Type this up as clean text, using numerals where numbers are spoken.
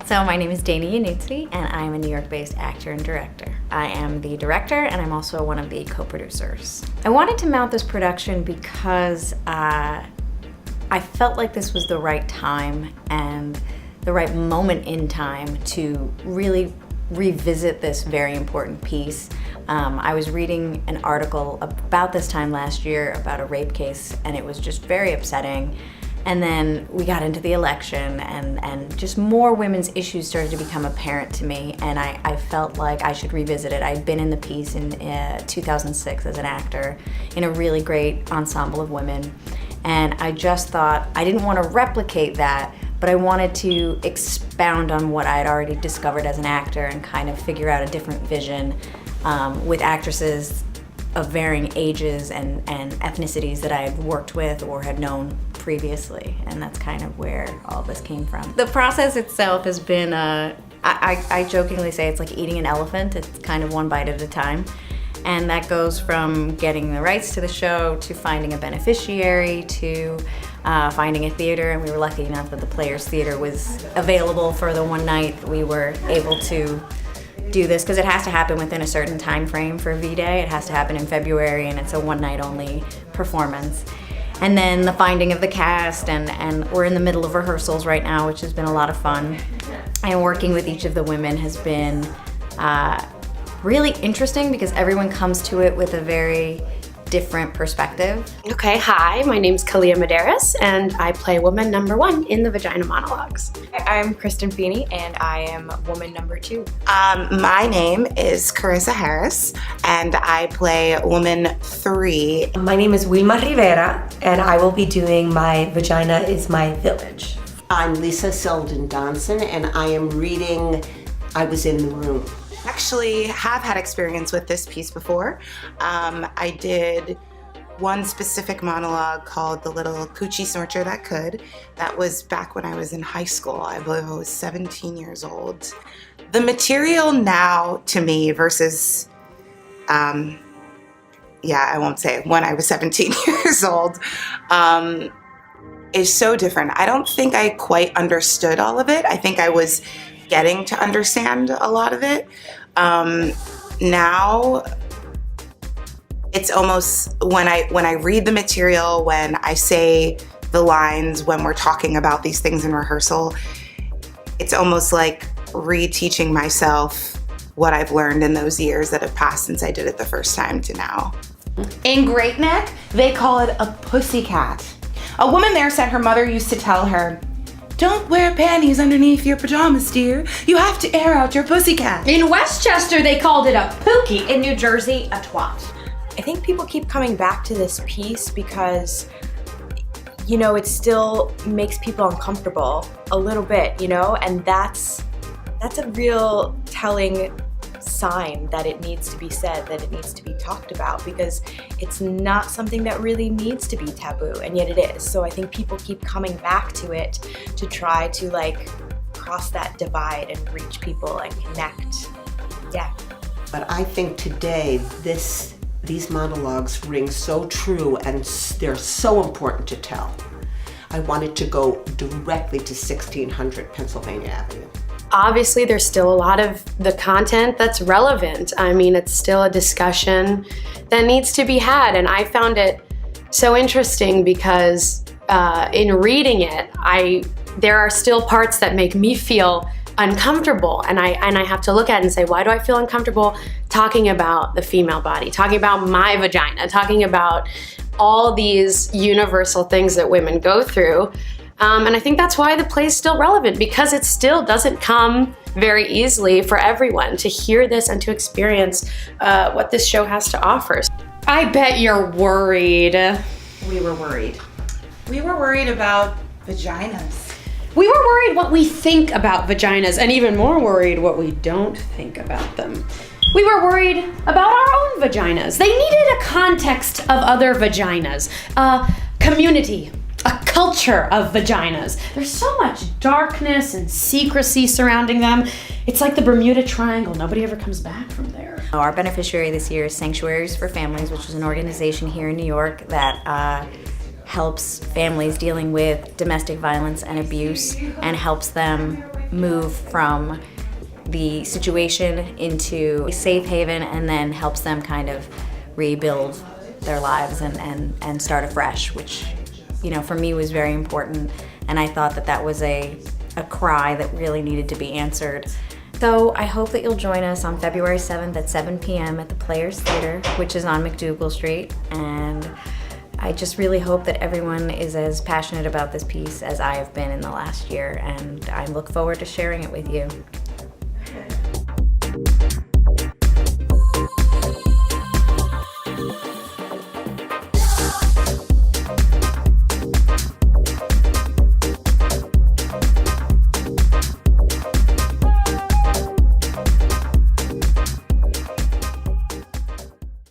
So my name is Dana Yanutzi, and I'm a New York-based actor and director. I am the director, and I'm also one of the co-producers. I wanted to mount this production because I felt like this was the right time and the right moment in time to really revisit this very important piece. I was reading an article about this time last year about a rape case, and it was just very upsetting. And then we got into the election, and just more women's issues started to become apparent to me, and I felt like I should revisit it. I'd been in the piece in 2006 as an actor in a really great ensemble of women, and I just thought I didn't want to replicate that, but I wanted to expound on what I had already discovered as an actor and kind of figure out a different vision with actresses of varying ages and ethnicities that I had worked with or had known previously, and that's kind of where all this came from. The process itself has been, I jokingly say it's like eating an elephant. It's kind of one bite at a time, and that goes from getting the rights to the show to finding a beneficiary to finding a theater, and we were lucky enough that the Players Theater was available for the one night that we were able to do this, because it has to happen within a certain time frame for V-Day. It has to happen in February, and it's a one night only performance. And then the finding of the cast, and we're in the middle of rehearsals right now, which has been a lot of fun. And working with each of the women has been really interesting because everyone comes to it with a very different perspective. Okay, hi, my name's Kalia Medeiros, and I play woman number 1 in the Vagina Monologues. I'm Kristen Feeney, and I am woman number 2. My name is Carissa Harris, and I play woman 3. My name is Wilma Rivera, and I will be doing My Vagina is My Village. I'm Lisa Selden Donson, and I am reading I Was in the Room. Actually have had experience with this piece before. I did one specific monologue called The Little Coochie Snorcher That Could. That was back when I was in high school. I believe I was 17 years old. The material now to me versus, I won't say when I was 17 years old, is so different. I don't think I quite understood all of it. I think I was getting to understand a lot of it. Now it's almost when I read the material, when I say the lines, when we're talking about these things in rehearsal, it's almost like reteaching myself what I've learned in those years that have passed since I did it the first time to now. In Great Neck, they call it a pussycat. A woman there said her mother used to tell her, "Don't wear panties underneath your pajamas, dear. You have to air out your pussycat." In Westchester, they called it a pookie. In New Jersey, a twat. I think people keep coming back to this piece because, you know, it still makes people uncomfortable a little bit, you know, and that's a real telling sign that it needs to be said, that it needs to be talked about, because it's not something that really needs to be taboo, and yet it is. So I think people keep coming back to it to try to like cross that divide and reach people and connect. Yeah. But I think today these monologues ring so true, and they're so important to tell. I wanted to go directly to 1600 Pennsylvania Avenue. Obviously, there's still a lot of the content that's relevant. I mean, it's still a discussion that needs to be had, and I found it so interesting because in reading it, there are still parts that make me feel uncomfortable, and I have to look at it and say, why do I feel uncomfortable talking about the female body, talking about my vagina, talking about all these universal things that women go through? And I think that's why the play is still relevant, because it still doesn't come very easily for everyone to hear this and to experience what this show has to offer. I bet you're worried. We were worried. We were worried about vaginas. We were worried what we think about vaginas, and even more worried what we don't think about them. We were worried about our own vaginas. They needed a context of other vaginas, a community, a culture of vaginas. There's so much darkness and secrecy surrounding them. It's like the Bermuda Triangle. Nobody ever comes back from there. Our beneficiary this year is Sanctuaries for Families, which is an organization here in New York that helps families dealing with domestic violence and abuse and helps them move from the situation into a safe haven, and then helps them kind of rebuild their lives and start afresh, which, you know, for me was very important. And I thought that that was a cry that really needed to be answered. So I hope that you'll join us on February 7th at 7 p.m. at the Players Theater, which is on McDougal Street. And I just really hope that everyone is as passionate about this piece as I have been in the last year, and I look forward to sharing it with you.